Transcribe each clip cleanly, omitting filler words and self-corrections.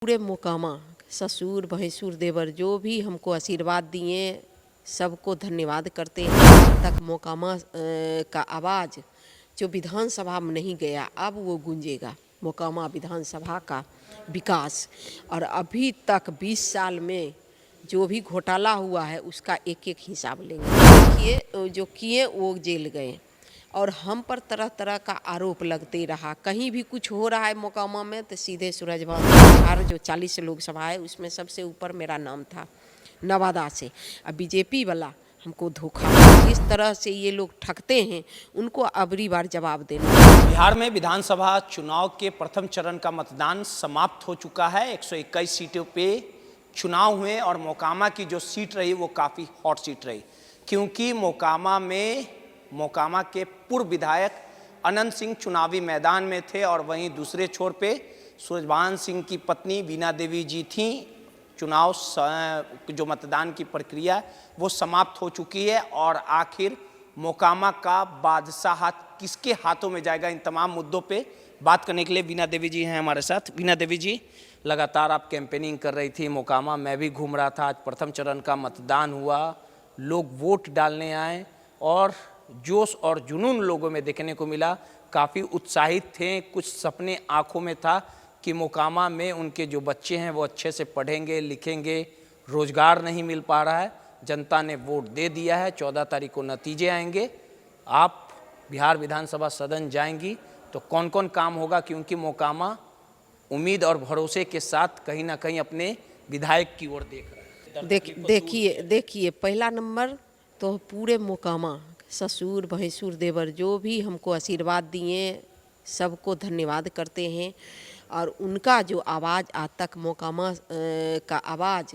पूरे मोकामा ससुर भैंसुर देवर जो भी हमको आशीर्वाद दिए सबको धन्यवाद करते हैं। आज तक मोकामा का आवाज़ जो विधानसभा में नहीं गया अब वो गूंजेगा। मोकामा विधानसभा का विकास और अभी तक 20 साल में जो भी घोटाला हुआ है उसका एक एक हिसाब लेंगे। देखिए जो किए वो जेल गए और हम पर तरह तरह का आरोप लगते रहा। कहीं भी कुछ हो रहा है मोकामा में तो सीधे सूरजभान बिहार जो 40 लोकसभा है उसमें सबसे ऊपर मेरा नाम था नवादा से। अब बीजेपी वाला हमको धोखा, इस तरह से ये लोग ठगते हैं, उनको अबरी बार जवाब देना। बिहार में विधानसभा चुनाव के प्रथम चरण का मतदान समाप्त हो चुका है। 121 सीटों पे चुनाव हुए और मोकामा की जो सीट रही वो काफ़ी हॉट सीट रही, क्योंकि मोकामा के पूर्व विधायक अनंत सिंह चुनावी मैदान में थे और वहीं दूसरे छोर पे सूरजभान सिंह की पत्नी वीणा देवी जी थीं। चुनाव जो मतदान की प्रक्रिया वो समाप्त हो चुकी है और आखिर मोकामा का बादशाहत किसके हाथों में जाएगा, इन तमाम मुद्दों पे बात करने के लिए वीणा देवी जी हैं हमारे साथ। वीणा देवी जी, लगातार आप कैंपेनिंग कर रही थी मोकामा, मैं भी घूम रहा था। आज प्रथम चरण का मतदान हुआ, लोग वोट डालने आए और जोश और जुनून लोगों में देखने को मिला। काफ़ी उत्साहित थे, कुछ सपने आंखों में था कि मोकामा में उनके जो बच्चे हैं वो अच्छे से पढ़ेंगे लिखेंगे, रोजगार नहीं मिल पा रहा है। जनता ने वोट दे दिया है, 14 तारीख को नतीजे आएंगे। आप बिहार विधानसभा सदन जाएंगी तो कौन कौन काम होगा, क्योंकि मोकामा उम्मीद और भरोसे के साथ कहीं ना कहीं अपने विधायक की ओर देख रहा है। देखिए पहला नंबर तो पूरे मोकामा ससुर भैंसुर देवर जो भी हमको आशीर्वाद दिए सबको धन्यवाद करते हैं। और उनका जो आवाज़ आज तक मोकामा का आवाज़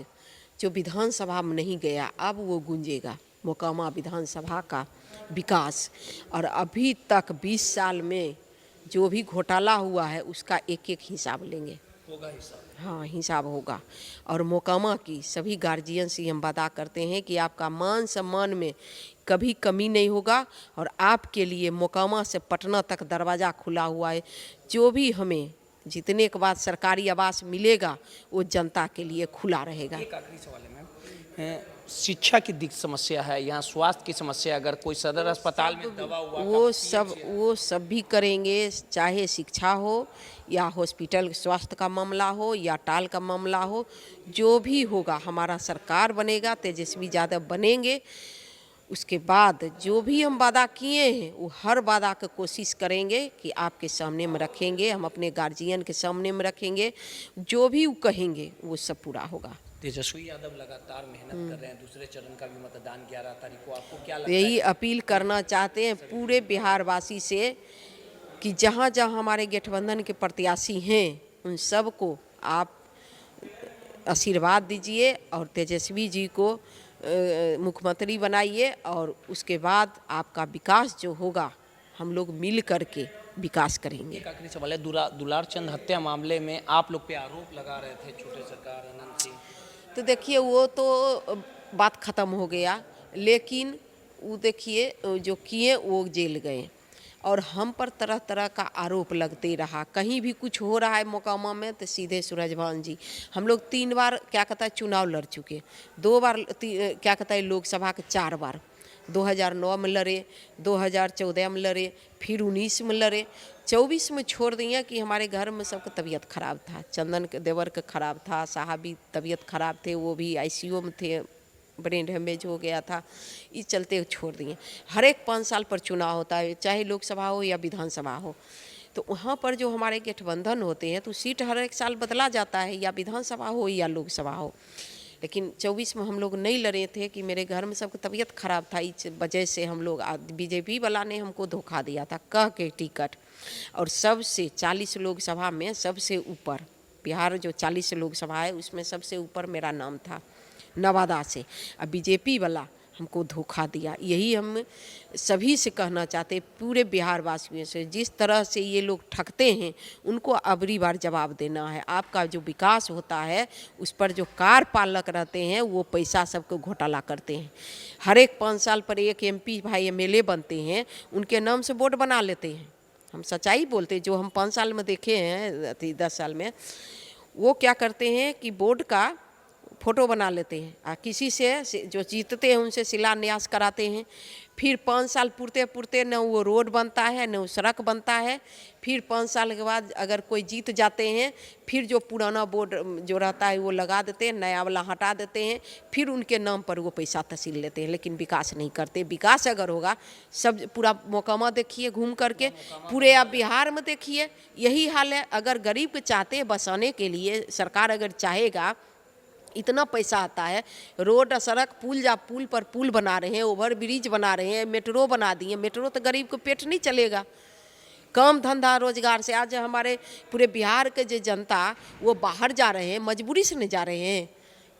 जो विधानसभा में नहीं गया अब वो गूंजेगा। मोकामा विधानसभा का विकास और अभी तक 20 साल में जो भी घोटाला हुआ है उसका एक एक हिसाब लेंगे। होगा हिसाब? हाँ, हिसाब होगा। और मोकामा की सभी गार्जियन से हम वादा करते हैं कि आपका मान सम्मान में कभी कमी नहीं होगा और आपके लिए मोकामा से पटना तक दरवाज़ा खुला हुआ है। जो भी हमें जितने के बाद सरकारी आवास मिलेगा वो जनता के लिए खुला रहेगा। एक आखिरी सवाल है मैम, शिक्षा की दिक्कत समस्या है यहाँ, स्वास्थ्य की समस्या, अगर कोई सदर अस्पताल में दवा हुआ वो सब भी करेंगे, चाहे शिक्षा हो या हॉस्पिटल स्वास्थ्य का मामला हो या टाल का मामला हो, जो भी होगा हमारा सरकार बनेगा, तेजस्वी यादव बनेंगे। उसके बाद जो भी हम वादा किए हैं वो हर वादा की कोशिश करेंगे कि आपके सामने में रखेंगे, हम अपने गार्जियन के सामने में रखेंगे। जो भी वो कहेंगे वो सब पूरा होगा। तेजस्वी यादव लगातार मेहनत कर रहे हैं, दूसरे चरण का भी मतदान 11 तारीख को, आपको क्या लगता है? यही अपील करना चाहते हैं पूरे बिहार वासी से कि जहाँ जहाँ हमारे गठबंधन के प्रत्याशी हैं उन सबको आप आशीर्वाद दीजिए और तेजस्वी जी को मुख्यमंत्री बनाइए और उसके बाद आपका विकास जो होगा हम लोग मिल करके विकास करेंगे। एक आखिरी सवाल है, दुलार चंद हत्या मामले में आप लोग पे आरोप लगा रहे थे छोटे सरकार अनंत सिंह, तो देखिए वो तो बात ख़त्म हो गया, लेकिन वो देखिए जो किए वो जेल गए और हम पर तरह तरह का आरोप लगते रहा। कहीं भी कुछ हो रहा है मोकामा में तो सीधे सूरजभान जी। हम लोग 3 बार क्या कहता है चुनाव लड़ चुके, 2 बार क्या कहता है लोकसभा के 4 बार, 2009 में लड़े, 2014 में लड़े, फिर 19 में लड़े, 24 में छोड़ दिया कि हमारे घर में सबका तबीयत खराब था। चंदन के देवर का खराब था, साहब भी तबीयत खराब थे, वो भी आईसीयू में थे, ब्रेन डैमेज हो गया था, इस चलते छोड़ दिए। हर एक 5 साल पर चुनाव होता है, चाहे लोकसभा हो या विधानसभा हो। तो वहाँ पर जो हमारे गठबंधन होते हैं तो सीट हर एक साल बदला जाता है, या विधानसभा हो या लोकसभा हो। लेकिन 24 में हम लोग नहीं लड़े थे कि मेरे घर में सबकी तबीयत खराब था, इस वजह से हम लोग बीजेपी वाला ने हमको धोखा दिया था कह के टिकट। और सबसे 40 लोकसभा में सबसे ऊपर, बिहार जो 40 लोकसभा है उसमें सबसे ऊपर मेरा नाम था नवादा से। अब बीजेपी वाला हमको धोखा दिया। यही हम सभी से कहना चाहते पूरे बिहार वासियों से, जिस तरह से ये लोग ठगते हैं उनको अबरी बार जवाब देना है। आपका जो विकास होता है उस पर जो कार्यपालक रहते हैं वो पैसा सबको घोटाला करते हैं। हर एक 5 साल पर एक MP भाई MLA बनते हैं, उनके नाम से वोट बना लेते हैं। हम सच्चाई बोलते, जो हम 5 साल में देखे हैं 10 साल में, वो क्या करते हैं कि बोर्ड का फ़ोटो बना लेते हैं, किसी से जो जीतते हैं उनसे शिलान्यास कराते हैं। फिर 5 साल पूरते पूरते न वो रोड बनता है न वो सड़क बनता है। फिर 5 साल के बाद अगर कोई जीत जाते हैं, फिर जो पुराना बोर्ड जो रहता है वो लगा देते हैं, नया वाला हटा देते हैं, फिर उनके नाम पर वो पैसा तहसील लेते हैं, लेकिन विकास नहीं करते। विकास अगर होगा, सब पूरा मोकामा देखिए घूम करके, पूरे आप बिहार में देखिए यही हाल है। अगर गरीब के चाहते हैं बसाने के लिए, सरकार अगर चाहेगा, इतना पैसा आता है, रोड सड़क पुल पर पुल बना रहे हैं, ओवर ब्रिज बना रहे हैं, मेट्रो बना दिए। मेट्रो तो गरीब को पेट नहीं चलेगा। काम धंधा रोजगार से आज हमारे पूरे बिहार के जो जनता वो बाहर जा रहे हैं, मजबूरी से नहीं जा रहे हैं।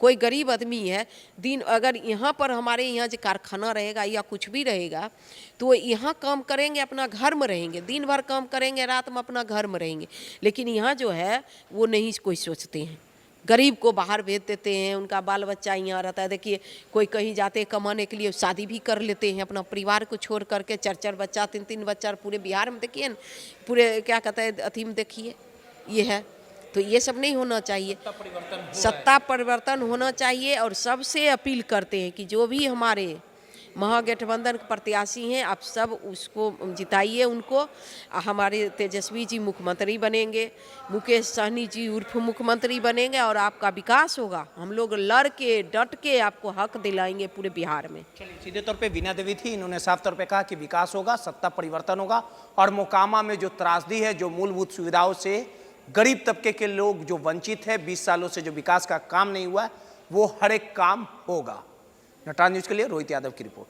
कोई गरीब आदमी है, दिन अगर यहाँ पर हमारे यहाँ जो कारखाना रहेगा या कुछ भी रहेगा तो यहाँ काम करेंगे, अपना घर में रहेंगे, दिन भर काम करेंगे, रात में अपना घर में रहेंगे। लेकिन यहाँ जो है वो नहीं कोई सोचते हैं। गरीब को बाहर भेज देते हैं, उनका बाल बच्चा यहाँ रहता है। देखिए कोई कहीं जाते हैं कमाने के लिए, शादी भी कर लेते हैं अपना परिवार को छोड़ करके, 4-4 बच्चा 3-3 बच्चा पूरे बिहार में देखिए न, पूरे क्या कहते हैं अथी में देखिए ये है। तो ये सब नहीं होना चाहिए, सत्ता परिवर्तन होना चाहिए। और सबसे अपील करते हैं कि जो भी हमारे महागठबंधन के प्रत्याशी हैं, आप सब उसको जिताइए उनको। हमारे तेजस्वी जी मुख्यमंत्री बनेंगे, मुकेश सहनी जी उर्फ मुख्यमंत्री बनेंगे और आपका विकास होगा। हम लोग लड़ के डट के आपको हक दिलाएंगे पूरे बिहार में। चलिए, सीधे तौर पे वीणा देवी थी, इन्होंने साफ तौर पे कहा कि विकास होगा, सत्ता परिवर्तन होगा और मोकामा में जो त्रासदी है, जो मूलभूत सुविधाओं से गरीब तबके के लोग जो वंचित है, 20 सालों से जो विकास का काम नहीं हुआ, वो हर एक काम होगा। नटराज न्यूज के लिए रोहित यादव की रिपोर्ट।